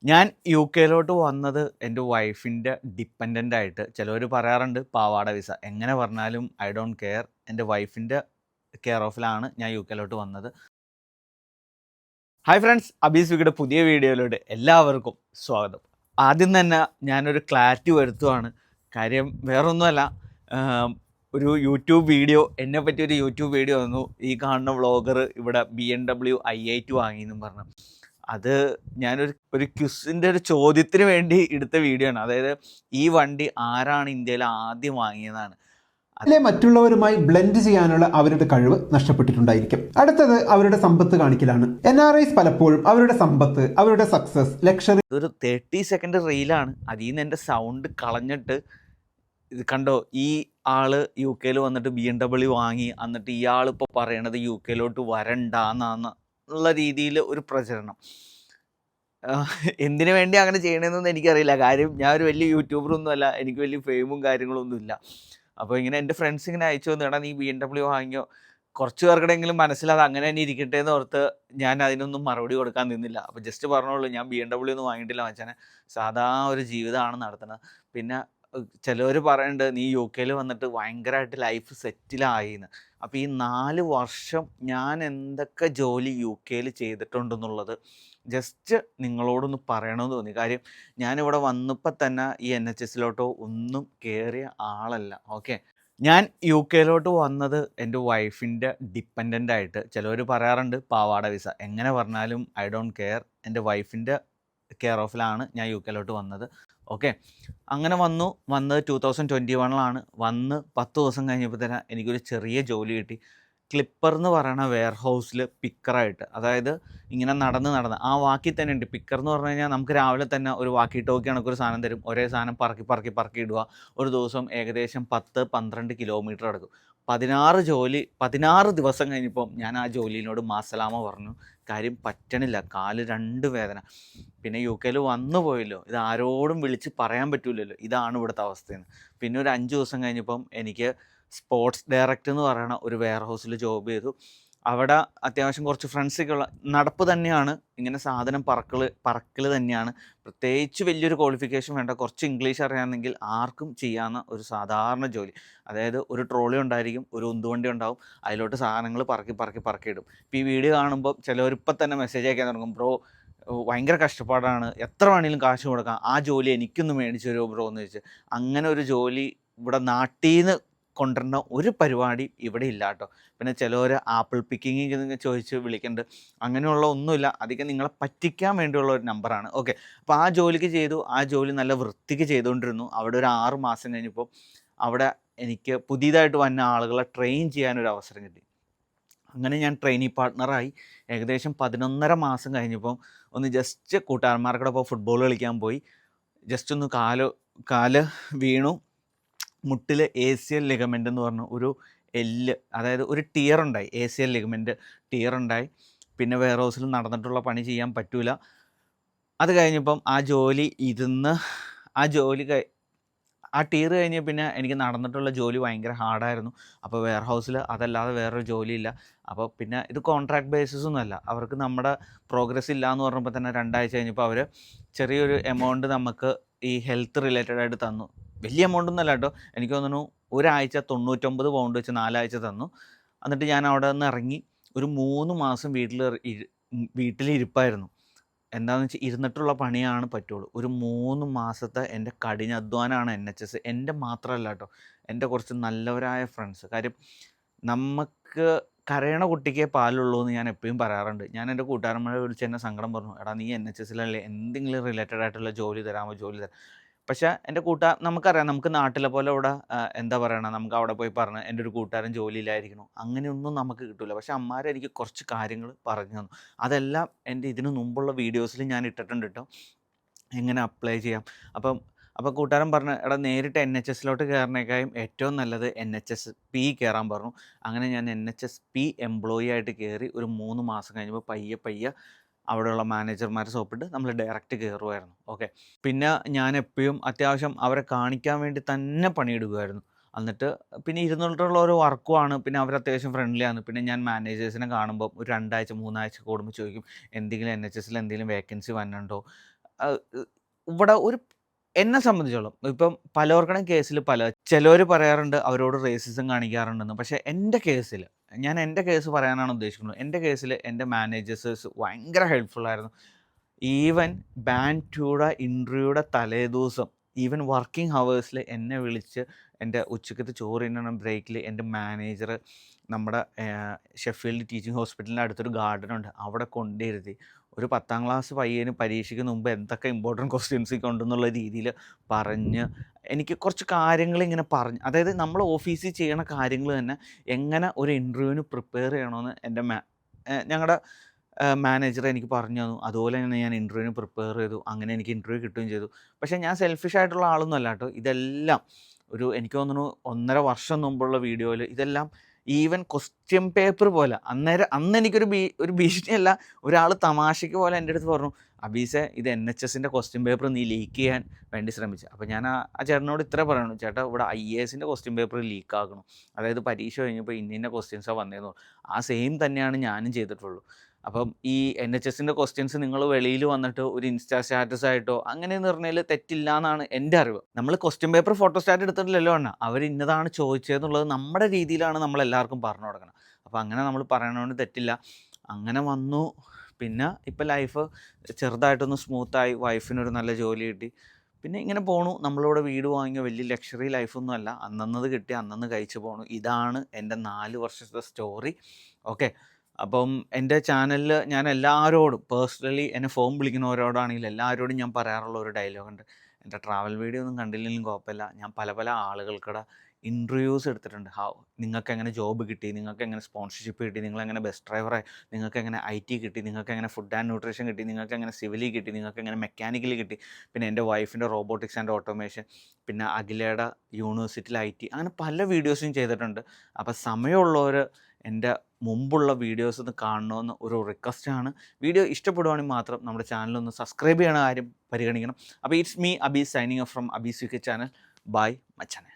ഞാൻ യുകെയിലോട്ട് വന്നത് എൻ്റെ വൈഫിൻ്റെ ഡിപ്പെൻഡൻ്റ് ആയിട്ട്. ചിലവർ പറയാറുണ്ട് പാവാട വിസ. എങ്ങനെ പറഞ്ഞാലും ഐ ഡോണ്ട് കെയർ. എൻ്റെ വൈഫിൻ്റെ കെയർ ഓഫിലാണ് ഞാൻ യുകെയിലോട്ട് വന്നത്. ഹായ് ഫ്രണ്ട്സ്, അബീസ് വിക്കിയുടെ പുതിയ വീഡിയോയിലോട്ട് എല്ലാവർക്കും സ്വാഗതം. ആദ്യം തന്നെ ഞാനൊരു ക്ലാരിറ്റി വരുത്തുവാണ്. കാര്യം വേറൊന്നുമല്ല, ഒരു യൂട്യൂബ് വീഡിയോ, എന്നെ പറ്റി ഒരു യൂട്യൂബ് വീഡിയോ വന്നു. ഈ കാണുന്ന വ്ളോഗർ ഇവിടെ BMW i8 വാങ്ങിയെന്നും പറഞ്ഞു. അത് ഞാനൊരു ക്വിസിൻ്റെ ഒരു ചോദ്യത്തിന് വേണ്ടി എടുത്ത വീഡിയോ ആണ്. അതായത് ഈ വണ്ടി ആരാണ് ഇന്ത്യയിൽ ആദ്യം വാങ്ങിയതാണ്. അതിലെ മറ്റുള്ളവരുമായി ബ്ലെൻഡ് ചെയ്യാനുള്ള അവരുടെ കഴിവ് നഷ്ടപ്പെട്ടിട്ടുണ്ടായിരിക്കും. അടുത്തത് അവരുടെ സമ്പത്ത് കാണിക്കലാണ്. NRIs പലപ്പോഴും അവരുടെ സമ്പത്ത്, അവരുടെ സക്സസ്, ലക്ഷറി ഒരു 30 സെക്കൻഡ് റീലാണ്. അതിൽ നിന്ന് എൻ്റെ സൗണ്ട് കളഞ്ഞിട്ട് ഇത് കണ്ടോ, ഈ ആള് UK വന്നിട്ട് BMW വാങ്ങി, എന്നിട്ട് ഇയാളിപ്പോൾ പറയണത് UK വരണ്ടാന്നുള്ള രീതിയിൽ ഒരു പ്രചരണം. എന്തിനു വേണ്ടി അങ്ങനെ ചെയ്യണമെന്നൊന്നും എനിക്കറിയില്ല. കാര്യം ഞാൻ ഒരു വലിയ യൂട്യൂബറൊന്നും അല്ല, എനിക്ക് വലിയ ഫെയിമും കാര്യങ്ങളൊന്നും ഇല്ല. അപ്പോൾ ഇങ്ങനെ എൻ്റെ ഫ്രണ്ട്സ് ഇങ്ങനെ അയച്ചു വന്നു, എടാ നീ BMW വാങ്ങിയോ, കുറച്ച് പേർക്കിടെങ്കിലും മനസ്സിലത് അങ്ങനെ തന്നെ ഇരിക്കട്ടെ എന്ന് ഓർത്ത് ഞാൻ അതിനൊന്നും മറുപടി കൊടുക്കാൻ നിന്നില്ല. അപ്പോൾ ജസ്റ്റ് പറഞ്ഞോളൂ, ഞാൻ BMW ഒന്നും വാങ്ങിയിട്ടില്ല മച്ചാനെ, സാധാ ഒരു ജീവിതമാണ് നടത്തുന്നത്. പിന്നെ ചിലവർ പറയുന്നുണ്ട് നീ UK വന്നിട്ട് ഭയങ്കരമായിട്ട് ലൈഫ് സെറ്റിലായിന്ന്. അപ്പോൾ ഈ 4 വർഷം ഞാൻ എന്തൊക്കെ ജോലി UK ചെയ്തിട്ടുണ്ടെന്നുള്ളത് ജസ്റ്റ് നിങ്ങളോടൊന്ന് പറയണമെന്ന് തോന്നി. കാര്യം ഞാനിവിടെ വന്നപ്പോൾ തന്നെ ഈ NHSലോട്ടോ ഒന്നും കയറിയ ആളല്ല. ഓക്കെ, ഞാൻ UK വന്നത് എൻ്റെ വൈഫിൻ്റെ ഡിപ്പെൻഡൻ്റ് ആയിട്ട്. ചിലവർ പറയാറുണ്ട് പാവാട വിസ. എങ്ങനെ പറഞ്ഞാലും ഐ ഡോണ്ട് കെയർ. എൻ്റെ വൈഫിൻ്റെ കെയർ ഓഫിലാണ് ഞാൻ UK വന്നത്. ഓക്കെ, അങ്ങനെ വന്നത് 2021 വന്ന് 10 ദിവസം കഴിഞ്ഞപ്പോൾ തന്നെ എനിക്കൊരു ചെറിയ ജോലി കിട്ടി. ക്ലിപ്പർ എന്ന് പറയുന്ന വെയർ ഹൗസിൽ പിക്കറായിട്ട്. അതായത് ഇങ്ങനെ നടന്ന് ആ വാക്കിൽ തന്നെ ഉണ്ട്. പിക്കർ എന്ന് പറഞ്ഞു കഴിഞ്ഞാൽ നമുക്ക് രാവിലെ തന്നെ ഒരു വാക്കി ടോക്കി കണക്കൊരു സാധനം തരും. ഒരേ സാധനം പറക്കി ഇടുക. ഒരു ദിവസം ഏകദേശം 10-12 കിലോമീറ്റർ എടുക്കും. 16 ദിവസം കഴിഞ്ഞപ്പം ഞാൻ ആ ജോലിയിനോട് മാസലാമ പറഞ്ഞു. കാര്യം പറ്റണില്ല, കാല് 2 വേദന. പിന്നെ UK വന്നു പോയല്ലോ, ഇത് ആരോടും വിളിച്ച് പറയാൻ പറ്റൂലല്ലോ, ഇതാണ് ഇവിടുത്തെ അവസ്ഥയെന്ന്. പിന്നെ ഒരു 5 ദിവസം കഴിഞ്ഞപ്പം എനിക്ക് സ്പോർട്സ് ഡയറക്ടർ എന്ന് പറയുന്ന ഒരു വെയർ ഹൗസിൽ ജോബ് ചെയ്തു. അവിടെ അത്യാവശ്യം കുറച്ച് ഫ്രണ്ട്സൊക്കെ ഉള്ള നടപ്പ് തന്നെയാണ്. ഇങ്ങനെ സാധനം പറക്കൽ തന്നെയാണ്. പ്രത്യേകിച്ച് വലിയൊരു ക്വാളിഫിക്കേഷൻ വേണ്ട. കുറച്ച് ഇംഗ്ലീഷ് അറിയാമെങ്കിൽ ആർക്കും ചെയ്യാവുന്ന ഒരു സാധാരണ ജോലി. അതായത് ഒരു ട്രോളി ഉണ്ടായിരിക്കും, ഒരു ഉന്തുവണ്ടി ഉണ്ടാവും, അതിലോട്ട് സാധനങ്ങൾ പറക്കിയിടും. ഇപ്പോൾ ഈ വീഡിയോ കാണുമ്പോൾ ചിലവരിപ്പം തന്നെ മെസ്സേജ് അയക്കാൻ തുടങ്ങും, ബ്രോ ഭയങ്കര കഷ്ടപ്പാടാണ്, എത്ര വേണമെങ്കിലും കാശ് കൊടുക്കാം, ആ ജോലി എനിക്കൊന്ന് മേടിച്ചു തരുമോ ബ്രോ എന്ന് ചോദിച്ച്. അങ്ങനെ ഒരു ജോലി ഇവിടെ നാട്ടിൽ നിന്ന് കൊണ്ടുവരുന്ന ഒരു പരിപാടി ഇവിടെ ഇല്ല കേട്ടോ. പിന്നെ ചിലവർ ആപ്പിൾ പിക്കിങ് ചോദിച്ച് വിളിക്കുന്നുണ്ട്. അങ്ങനെയുള്ള ഒന്നുമില്ല, അധികം നിങ്ങളെ പറ്റിക്കാൻ വേണ്ടിയുള്ള ഒരു നമ്പറാണ്. ഓക്കെ, അപ്പോൾ ആ ജോലിക്ക് ചെയ്തു. ആ ജോലി നല്ല വൃത്തിക്ക് ചെയ്തുകൊണ്ടിരുന്നു. അവിടെ ഒരു 6 മാസം കഴിഞ്ഞപ്പോൾ അവിടെ എനിക്ക് പുതിയതായിട്ട് വന്ന ആളുകളെ ട്രെയിൻ ചെയ്യാനൊരു അവസരം കിട്ടി. അങ്ങനെ ഞാൻ ട്രെയിനി പാർട്ട്ണറായി. ഏകദേശം 11.5 മാസം കഴിഞ്ഞപ്പം ഒന്ന് ജസ്റ്റ് കൂട്ടുകാരന്മാർക്കൂടെ ഇപ്പോൾ ഫുട്ബോൾ കളിക്കാൻ പോയി. ജസ്റ്റ് ഒന്ന് കാല് വീണു. മുട്ടിൽ ACL ലിഗമെൻ്റ് എന്ന് പറഞ്ഞ ഒരു എല്ല്, അതായത് ഒരു ടിയർ ഉണ്ടായി. ACL ലിഗമെൻ്റ് ടിയർ ഉണ്ടായി. പിന്നെ വെയർ ഹൗസിൽ നടന്നിട്ടുള്ള പണി ചെയ്യാൻ പറ്റൂല. അത് കഴിഞ്ഞപ്പം ആ ജോലി ആ ടിയർ കഴിഞ്ഞ് പിന്നെ എനിക്ക് നടന്നിട്ടുള്ള ജോലി ഭയങ്കര ഹാർഡായിരുന്നു. അപ്പോൾ വെയർ ഹൗസിൽ അതല്ലാതെ വേറൊരു ജോലിയില്ല. അപ്പോൾ പിന്നെ ഇത് കോൺട്രാക്ട് ബേസിസ് ഒന്നുമല്ല. അവർക്ക് നമ്മുടെ പ്രോഗ്രസ് ഇല്ല എന്ന് പറഞ്ഞപ്പോൾ തന്നെ 2 ആഴ്ച കഴിഞ്ഞപ്പോൾ അവർ ചെറിയൊരു എമൗണ്ട് നമുക്ക് ഈ ഹെൽത്ത് റിലേറ്റഡ് ആയിട്ട് തന്നു. വലിയ എമൗണ്ട് ഒന്നുമല്ല കേട്ടോ. എനിക്ക് തോന്നുന്നു ഒരാഴ്ച 99 പൗണ്ട് വെച്ച് 4 ആഴ്ച തന്നു. എന്നിട്ട് ഞാൻ അവിടെ നിന്ന് ഇറങ്ങി. ഒരു 3 മാസം വീട്ടിലിരിപ്പായിരുന്നു. എന്താണെന്ന് വെച്ചാൽ ഇരുന്നിട്ടുള്ള പണിയാണ് പറ്റുള്ളൂ. ഒരു 3 മാസത്തെ എൻ്റെ കഠിനാധ്വാനമാണ് NHS. എൻ്റെ മാത്രമല്ല കേട്ടോ, എൻ്റെ കുറച്ച് നല്ലവരായ ഫ്രണ്ട്സ്. കാര്യം നമുക്ക് കരയണ കുട്ടിക്കേ പാലുള്ളൂ എന്ന് ഞാൻ എപ്പോഴും പറയാറുണ്ട്. ഞാൻ എൻ്റെ കൂട്ടുകാരന്മാരെ വിളിച്ച് എന്നെ സങ്കടം പറഞ്ഞു, എടാ നീ NHSലല്ലേ, എന്തെങ്കിലും റിലേറ്റഡ് ആയിട്ടുള്ള ജോലി തരാമോ, ജോലി തരാം. പക്ഷേ എൻ്റെ നമുക്കറിയാം, നമുക്ക് നാട്ടിലെ പോലെ ഇവിടെ എന്താ പറയണ, നമുക്ക് അവിടെ പോയി പറഞ്ഞ് എൻ്റെ ഒരു കൂട്ടുകാരൻ ജോലിയിലായിരിക്കണം, അങ്ങനെയൊന്നും നമുക്ക് കിട്ടില്ല. പക്ഷേ അമ്മമാർ എനിക്ക് കുറച്ച് കാര്യങ്ങൾ പറഞ്ഞു തന്നു. അതെല്ലാം എൻ്റെ ഇതിനു മുമ്പുള്ള വീഡിയോസിൽ ഞാൻ ഇട്ടിട്ടുണ്ട് കേട്ടോ, എങ്ങനെ അപ്ലൈ ചെയ്യാം. അപ്പോൾ കൂട്ടുകാരൻ പറഞ്ഞു, എടാ നേരിട്ട് NHSലോട്ട് കയറണേക്കാളും ഏറ്റവും നല്ലത് NHSP കയറാൻ പറഞ്ഞു. അങ്ങനെ ഞാൻ NHSP എംപ്ലോയി ആയിട്ട് കയറി. ഒരു 3 മാസം കഴിഞ്ഞപ്പോൾ പയ്യെ അവിടെയുള്ള മാനേജർമാരെ സോപ്പിട്ട് നമ്മൾ ഡയറക്റ്റ് കയറുമായിരുന്നു. ഓക്കെ, പിന്നെ ഞാൻ എപ്പോഴും അത്യാവശ്യം അവരെ കാണിക്കാൻ വേണ്ടി തന്നെ പണിയെടുക്കുമായിരുന്നു. എന്നിട്ട് പിന്നെ ഇരുന്നിട്ടുള്ള ഒരു വർക്കുമാണ്. പിന്നെ അവർ അത്യാവശ്യം ഫ്രണ്ട്ലിയാണ്. പിന്നെ ഞാൻ മാനേജേഴ്സിനെ കാണുമ്പോൾ ഒരു 2 ആഴ്ച 3 ആഴ്ച കൂടുമ്പോൾ ചോദിക്കും, എന്തെങ്കിലും NHSൽ എന്തെങ്കിലും വേക്കൻസി വന്നിട്ടുണ്ടോ. ഇവിടെ എന്നെ സംബന്ധിച്ചോളം ഇപ്പം പലർക്കും കേസിൽ ചിലർ പറയാറുണ്ട് അവരോട് റേസിസം കാണിക്കാറുണ്ടെന്ന്. പക്ഷേ എൻ്റെ കേസ് പറയാനാണ് ഉദ്ദേശിക്കുന്നത്. എൻ്റെ കേസിൽ എൻ്റെ മാനേജേഴ്സ് ഭയങ്കര ഹെൽപ്ഫുള്ളായിരുന്നു. ഈവൻ ബാൻഡ് 2യുടെ ഇൻ്റർവ്യൂയുടെ തലേദിവസം ഈവൻ വർക്കിംഗ് ഹവേഴ്സിൽ എന്നെ വിളിച്ച് എൻ്റെ ഉച്ചക്കത്തെ ചോറ് തിന്നണ ബ്രേക്കിൽ എൻ്റെ മാനേജർ നമ്മുടെ ഷെഫീൽഡ് ടീച്ചിങ് ഹോസ്പിറ്റലിൻ്റെ അടുത്തൊരു ഗാർഡനുണ്ട്, അവിടെ കൊണ്ടിരുത്തി ഒരു 10ാം ക്ലാസ് പയ്യന് പരീക്ഷയ്ക്ക് മുമ്പ് എന്തൊക്കെ ഇമ്പോർട്ടൻറ്റ് ക്വസ്റ്റ്യൻസ് ഉണ്ടെന്നുള്ള രീതിയിൽ പറഞ്ഞ് എനിക്ക് കുറച്ച് കാര്യങ്ങൾ ഇങ്ങനെ പറഞ്ഞ്, അതായത് നമ്മൾ ഓഫീസിൽ ചെയ്യണ കാര്യങ്ങൾ തന്നെ എങ്ങനെ ഒരു ഇൻ്റർവ്യൂവിന് പ്രിപ്പയർ ചെയ്യണമെന്ന് എൻ്റെ ഞങ്ങളുടെ മാനേജർ എനിക്ക് പറഞ്ഞു തന്നു. അതുപോലെ തന്നെ ഞാൻ ഇൻ്റർവ്യൂവിന് പ്രിപ്പയർ ചെയ്തു. അങ്ങനെ എനിക്ക് ഇൻ്റർവ്യൂ കിട്ടുകയും ചെയ്തു. പക്ഷേ ഞാൻ സെൽഫിഷ് ആയിട്ടുള്ള ആളൊന്നും അല്ല കേട്ടോ. ഇതെല്ലാം എനിക്ക് തോന്നുന്നു 1.5 വർഷം മുമ്പുള്ള വീഡിയോയിൽ ഇതെല്ലാം ഈവൻ ക്വസ്റ്റ്യൻ പേപ്പർ പോലെ അന്ന് എനിക്കൊരു ഒരു ഭീഷണിയല്ല, ഒരാൾ തമാശയ്ക്ക് പോലെ എൻ്റെ അടുത്ത് പറഞ്ഞു, അബീസെ ഇത് NHSൻ്റെ ക്വസ്റ്റ്യൻ പേപ്പർ നീ ലീക്ക് ചെയ്യാൻ വേണ്ടി ശ്രമിച്ചു. അപ്പോൾ ഞാൻ ആ ചേട്ടനോട് ഇത്ര പറയണു, ചേട്ടാ ഇവിടെ IASൻ്റെ ക്വസ്റ്റ്യൻ പേപ്പർ ലീക്ക് ആക്കണം, അതായത് പരീക്ഷ കഴിഞ്ഞപ്പോൾ ഇന്ന ക്വസ്റ്റ്യൻസാണ് വന്നതെന്ന്. ആ സെയിം തന്നെയാണ് ഞാനും ചെയ്തിട്ടുള്ളൂ. അപ്പം ഈ NHSൻ്റെ ക്വസ്റ്റ്യൻസ് നിങ്ങൾ വെളിയിൽ വന്നിട്ട് ഒരു ഇൻസ്റ്റാ സ്റ്റാറ്റസ് ആയിട്ടോ അങ്ങനെ പറഞ്ഞാൽ തെറ്റില്ല എന്നാണ് എൻ്റെ അറിവ്. നമ്മൾ ക്വസ്റ്റ്യൻ പേപ്പർ ഫോട്ടോസ്റ്റാറ്റ് എടുത്തിട്ടില്ലല്ലോ എണ്ണ, അവർ ഇന്നതാണ് ചോദിച്ചതെന്നുള്ളത് നമ്മുടെ രീതിയിലാണ് നമ്മൾ എല്ലാവർക്കും പറഞ്ഞു കൊടുക്കണം. അപ്പോൾ അങ്ങനെ നമ്മൾ പറയണതുകൊണ്ട് തെറ്റില്ല. അങ്ങനെ വന്നു. പിന്നെ ഇപ്പം ലൈഫ് ചെറുതായിട്ടൊന്ന് സ്മൂത്തായി, വൈഫിനൊരു നല്ല ജോലി കിട്ടി, പിന്നെ ഇങ്ങനെ പോണു. നമ്മളിവിടെ വീട് വാങ്ങിയ വലിയ ലക്ഷറി ലൈഫൊന്നും അല്ല, അന്നത് കിട്ടി അന്നു കഴിച്ചു പോണു. ഇതാണ് എൻ്റെ 4 വർഷത്തെ സ്റ്റോറി. ഓക്കെ, അപ്പം എൻ്റെ ചാനലിൽ ഞാൻ എല്ലാവരോടും പേഴ്സണലി എന്നെ ഫോൺ വിളിക്കുന്നവരോടാണെങ്കിലും എല്ലാവരോടും ഞാൻ പറയാറുള്ള ഒരു ഡയലോഗുണ്ട്, എൻ്റെ ട്രാവൽ വീഡിയോ ഒന്നും കണ്ടില്ലെങ്കിലും കുഴപ്പമില്ല, ഞാൻ പല ആളുകൾക്കിടെ ഇൻ്റർവ്യൂസ് എടുത്തിട്ടുണ്ട്. നിങ്ങൾക്ക് എങ്ങനെ ജോബ് കിട്ടി, നിങ്ങൾക്ക് എങ്ങനെ സ്പോൺസർഷിപ്പ് കിട്ടി, നിങ്ങളെങ്ങനെ ബസ് ഡ്രൈവറായി, നിങ്ങൾക്ക് എങ്ങനെ IT കിട്ടി, നിങ്ങൾക്ക് എങ്ങനെ ഫുഡ് ആൻഡ് ന്യൂട്രീഷൻ കിട്ടി, നിങ്ങൾക്ക് എങ്ങനെ സിവിലി കിട്ടി, നിങ്ങൾക്ക് എങ്ങനെ മെക്കാനിക്കലി കിട്ടി, പിന്നെ എൻ്റെ വൈഫിൻ്റെ റോബോട്ടിക്സ് ആൻഡ് ഓട്ടോമേഷൻ, പിന്നെ അഖിലയുടെ യൂണിവേഴ്സിറ്റിയിൽ IT, അങ്ങനെ പല വീഡിയോസും ചെയ്തിട്ടുണ്ട്. അപ്പോൾ സമയമുള്ളവർ എൻ്റെ മുമ്പുള്ള വീഡിയോസ് ഒന്ന് കാണണമെന്ന് ഒരു റിക്വസ്റ്റാണ്. വീഡിയോ ഇഷ്ടപ്പെടുവാണെങ്കിൽ മാത്രം നമ്മുടെ ചാനലൊന്ന് സബ്സ്ക്രൈബ് ചെയ്യണ കാര്യം പരിഗണിക്കണം. അപ്പോൾ it's me Abees signing off from Abees UK channel. Bye മച്ചാനെ.